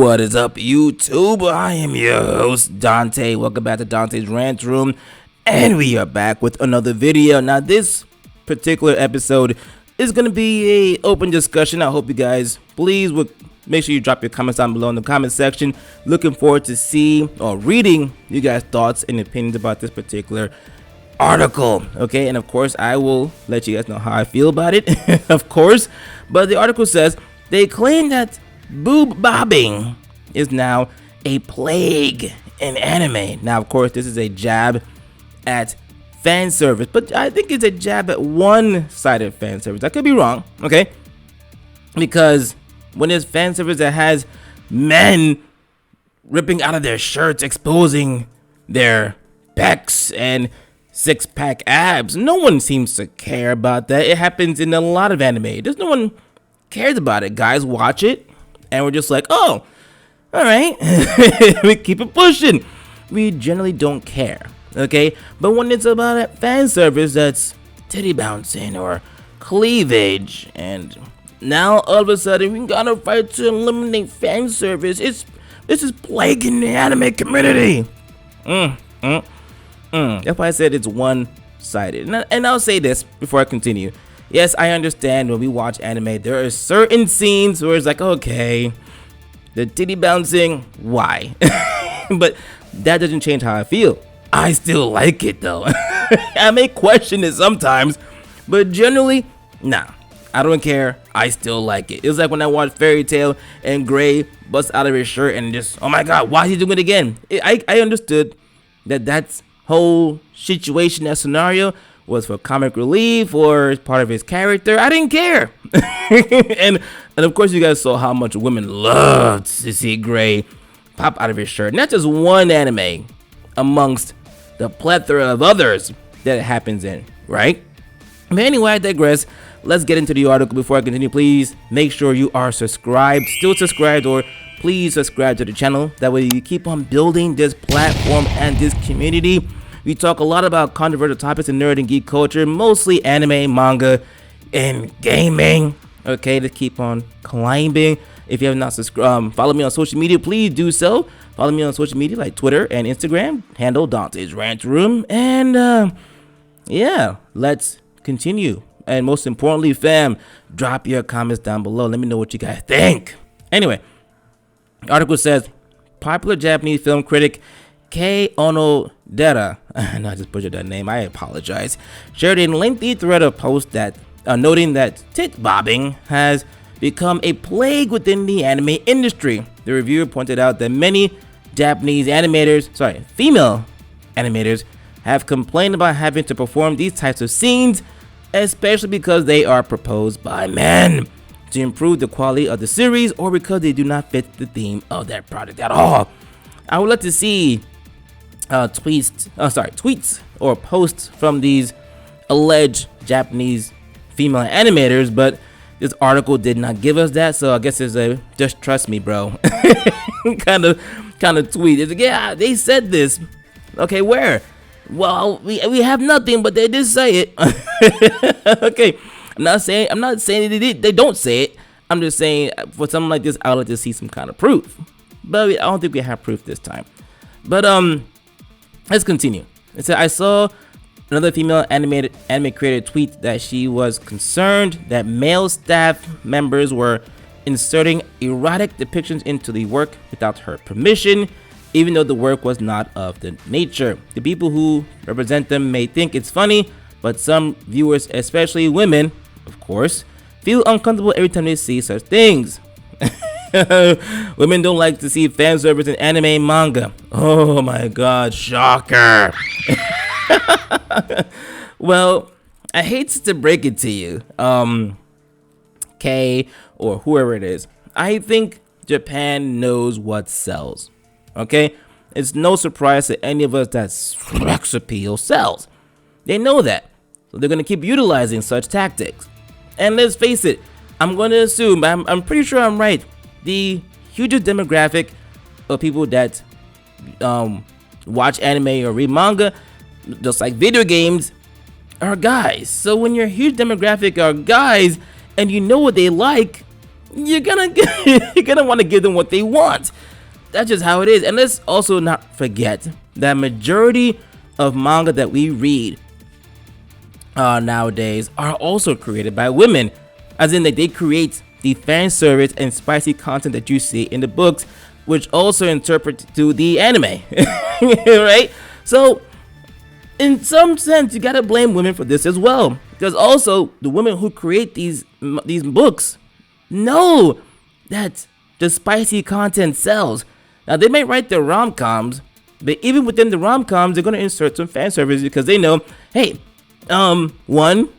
What is up, YouTube? I am your host, Dante. Welcome back to Dante's Rant Room, and we are back with another video. Now, this particular episode is going to be a open discussion. I hope you guys, please, would make sure you drop your comments down below in the comment section. Looking forward to see or reading you guys' thoughts and opinions about this particular article. Okay, and of course, I will let you guys know how I feel about it, of course. But the article says they claim that boob bobbing is now a plague in anime. Now, of course, this is a jab at fan service, but I think it's a jab at one-sided fan service. I could be wrong, okay? Because when there's fan service that has men ripping out of their shirts, exposing their pecs and six-pack abs, no one seems to care about that. It happens in a lot of anime. There's no one cares about it. Guys watch it, and we're just like, oh, all right. We keep it pushing. We generally don't care, okay? But when it's about fan service that's titty bouncing or cleavage, and now all of a sudden we gotta fight to eliminate fan service, this is plaguing the anime community. That's why I said it's one-sided. And I'll say this before I continue. Yes, I understand when we watch anime, there are certain scenes where it's like, okay, the titty bouncing, why? But that doesn't change how I feel. I still like it though. I may question it sometimes, but generally, nah, I don't care. I still like it. It was like when I watched Fairy Tail and Gray busts out of his shirt and just, oh my god, why is he doing it again? I understood that whole situation, that scenario was for comic relief or as part of his character. I didn't care. and of course you guys saw how much women loved to see Gray pop out of his shirt. And that's just one anime amongst the plethora of others that it happens in, right? But anyway, I digress. Let's get into the article. Before I continue, please make sure you are subscribed, still subscribed, or please subscribe to the channel. That way you keep on building this platform and this community. We talk a lot about controversial topics in nerd and geek culture, mostly anime, manga, and gaming. Okay, to keep on climbing. If you have not subscribed, follow me on social media, please do so. Follow me on social media like Twitter and Instagram, handle DantesRantRoom. And yeah, let's continue. And most importantly, fam, drop your comments down below. Let me know what you guys think. Anyway, the article says, popular Japanese film critic Kei Onodera, no, I just butchered that name, I apologize, shared a lengthy thread of posts that noting that tit bobbing has become a plague within the anime industry. The reviewer pointed out that many Japanese female animators have complained about having to perform these types of scenes, especially because they are proposed by men to improve the quality of the series or because they do not fit the theme of that product at all. I would like to see tweets or posts from these alleged Japanese female animators, but this article did not give us that, so I guess it's a just trust me bro kind of tweet. It's like, yeah, they said this. Okay, where? Well, we have nothing, but they did say it. Okay, I'm not saying they don't say it. I'm just saying for something like this, I would like to see some kind of proof, but I don't think we have proof this time. But let's continue. It said, I saw another female anime creator tweet that she was concerned that male staff members were inserting erotic depictions into the work without her permission, even though the work was not of the nature. The people who represent them may think it's funny, but some viewers, especially women, of course, feel uncomfortable every time they see such things. Women don't like to see fan service in anime and manga. Oh my god, shocker. Well, I hate to break it to you, Kay or whoever it is. I think Japan knows what sells. Okay? It's no surprise to any of us that sex appeal sells. They know that. So they're going to keep utilizing such tactics. And let's face it, I'm going to assume, I'm pretty sure I'm right, the hugest demographic of people that watch anime or read manga, just like video games, are guys. So when your huge demographic are guys and you know what they like, you're gonna you're gonna want to give them what they want. That's just how it is. And let's also not forget that majority of manga that we read nowadays are also created by women, as in that they create the fan service and spicy content that you see in the books, which also interpret to the anime. Right? So in some sense, you gotta blame women for this as well, because also the women who create these books know that the spicy content sells. Now they may write their rom-coms, but even within the rom-coms, they're gonna insert some fan service because they know, hey, one,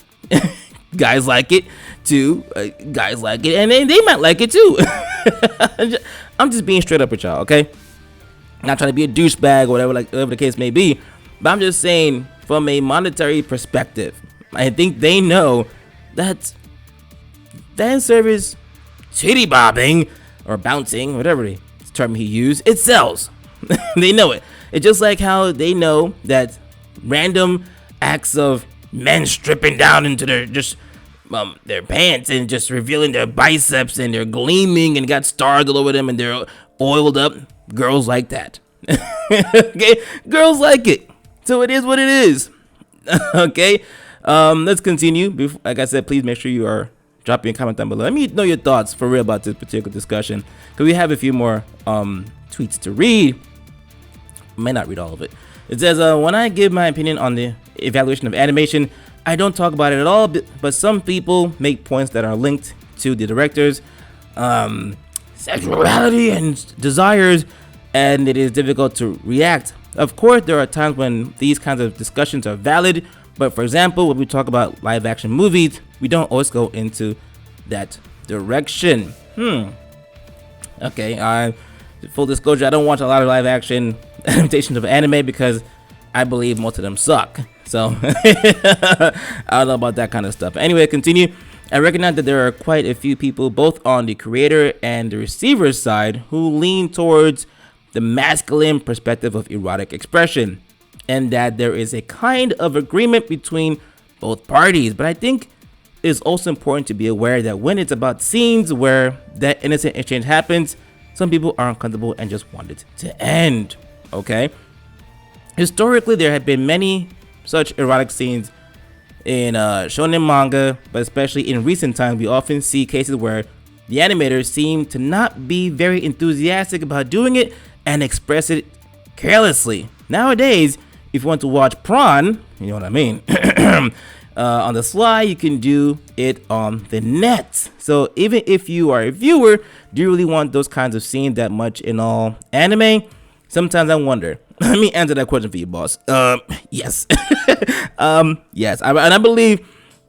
guys like it. Two, guys like it, and they might like it too. I'm just being straight up with y'all, okay? Not trying to be a douchebag or whatever the case may be, but I'm just saying from a monetary perspective, I think they know that fan service, titty bobbing or bouncing, whatever the term he used, it sells. They know it. It's just like how they know that random acts of men stripping down into their pants and just revealing their biceps and they're gleaming and got stars all over them and they're oiled up. Girls like that. Okay, girls like it. So it is what it is. Okay, let's continue. Like I said, please make sure you are dropping a comment down below. Let me know your thoughts for real about this particular discussion, because we have a few more tweets to read. May not read all of it. It says, when I give my opinion on the evaluation of animation, I don't talk about it at all, but some people make points that are linked to the director's sexuality and desires, and it is difficult to react. Of course, there are times when these kinds of discussions are valid, but for example, when we talk about live action movies, we don't always go into that direction. Okay, full disclosure, I don't watch a lot of live action adaptations of anime because I believe most of them suck. So I don't know about that kind of stuff. Anyway, continue. I recognize that there are quite a few people, both on the creator and the receiver side, who lean towards the masculine perspective of erotic expression, and that there is a kind of agreement between both parties. But I think it's also important to be aware that when it's about scenes where that innocent exchange happens, some people are uncomfortable and just want it to end. Okay? Historically, there have been many such erotic scenes in shonen manga, but especially in recent times, we often see cases where the animators seem to not be very enthusiastic about doing it and express it carelessly. Nowadays, if you want to watch prawn, you know what I mean, on the sly, you can do it on the net. So even if you are a viewer, do you really want those kinds of scenes that much in all anime? Sometimes I wonder. Let me answer that question for you, boss. Yes. Yes. And I believe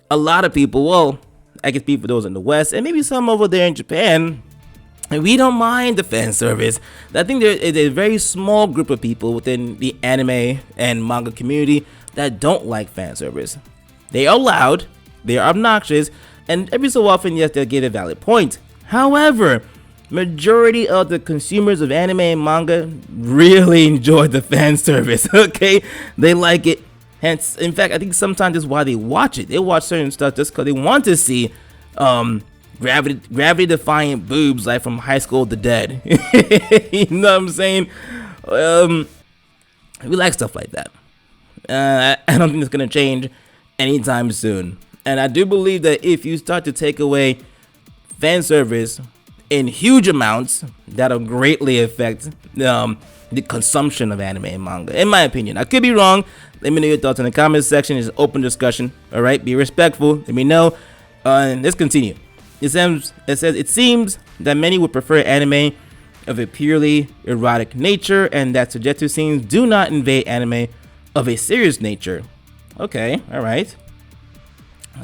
a lot of people, well, I can speak for those in the West and maybe some over there in Japan, and we don't mind the fan service. I think there is a very small group of people within the anime and manga community that don't like fan service. They are loud, they are obnoxious, and every so often, yes, they'll get a valid point. However, majority of the consumers of anime and manga really enjoy the fan service. Okay, they like it. Hence, in fact, I think sometimes that's why they watch it. They watch certain stuff just because they want to see gravity defying boobs like from High School of the Dead. You know what I'm saying? We like stuff like that. I don't think it's gonna change anytime soon. And I do believe that if you start to take away fan service in huge amounts, that'll greatly affect the consumption of anime and manga, in my opinion. I could be wrong. Let me know your thoughts in the comments section. It's an open discussion. All right, be respectful. Let me know. And let's continue. It says it seems that many would prefer anime of a purely erotic nature, and that suggestive scenes do not invade anime of a serious nature. Okay, all right.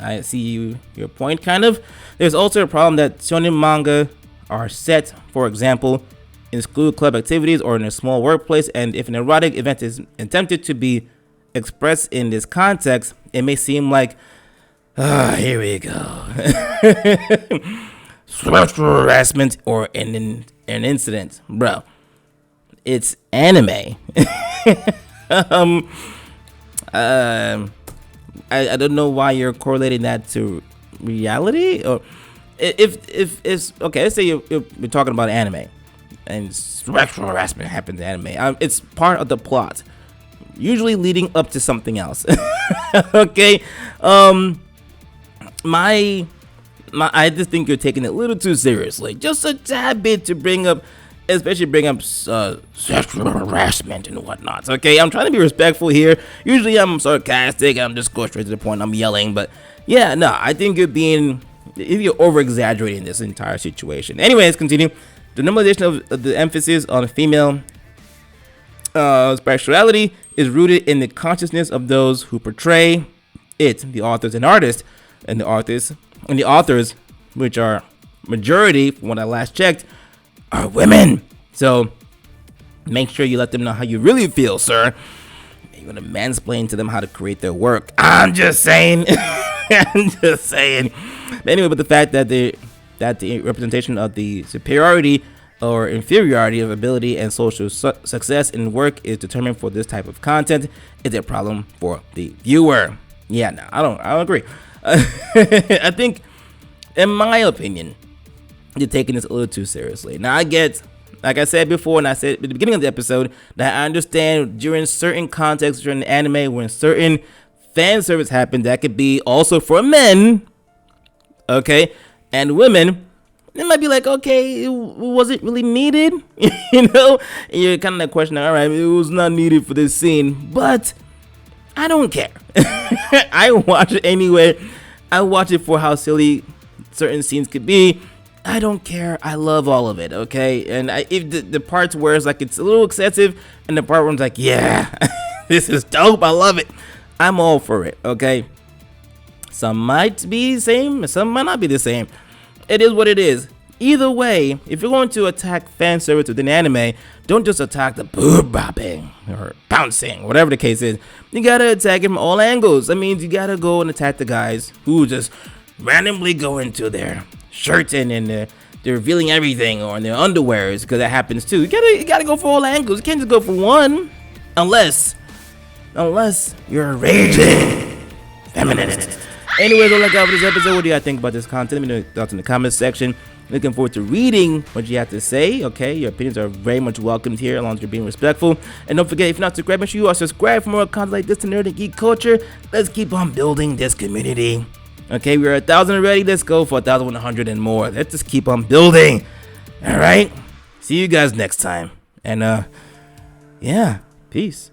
I see your point, kind of. There's also a problem that shonen manga are set, for example, in school club activities or in a small workplace, and if an erotic event is attempted to be expressed in this context, it may seem like, here we go, sexual harassment or an incident. Bro, it's anime. I don't know why you're correlating that to reality, or if it's okay, let's say you're talking about anime, and sexual harassment happens in anime. It's part of the plot, usually leading up to something else. Okay, I just think you're taking it a little too seriously, just a tad bit to bring up. Especially bring up sexual harassment and whatnot. Okay, I'm trying to be respectful here. Usually I'm sarcastic. I'm just go straight to the point. I'm yelling, but yeah, no, I think you're over exaggerating this entire situation. Anyways, continue. The normalization of the emphasis on female sexuality is rooted in the consciousness of those who portray it, the authors and artists, and the authors, which are majority, from what I last checked, are women. So make sure you let them know how you really feel, sir. You're gonna mansplain to them how to create their work. I'm just saying. I'm just saying. But anyway, but the fact that the representation of the superiority or inferiority of ability and social success in work is determined for this type of content is a problem for the viewer. Yeah, no, I don't agree. I think, in my opinion, you're taking this a little too seriously. Now, I get, like I said before, and I said at the beginning of the episode, that I understand during certain contexts, during the anime, when certain fan service happens, that could be also for men, okay, and women. It might be like, okay, was it really needed? You know, and you're kind of questioning, all right, it was not needed for this scene, but I don't care. I watch it anyway. I watch it for how silly certain scenes could be. I don't care. I love all of it, okay? And if the parts where it's like it's a little excessive, and the part where I'm like, yeah, this is dope, I love it, I'm all for it, okay? Some might be the same, some might not be the same. It is what it is. Either way, if you're going to attack fan service within anime, don't just attack the boob bopping or bouncing, whatever the case is. You gotta attack it from all angles. That means you gotta go and attack the guys who just randomly go into their shirts and they're revealing everything, or in their underwears, because that happens too. You gotta go for all angles. You can't just go for one, unless you're a raging feminist. Anyways, all I got for this episode. What do you guys think about this content? Let me know your thoughts in the comments section. Looking forward to reading what you have to say. Okay, your opinions are very much welcomed here, as long as you're being respectful. And don't forget, if you're not subscribed, make sure you are subscribed for more content like this to nerd and geek culture. Let's keep on building this community. Okay, we're at 1,000 already. Let's go for 1,100 and more. Let's just keep on building. All right. See you guys next time. And yeah, peace.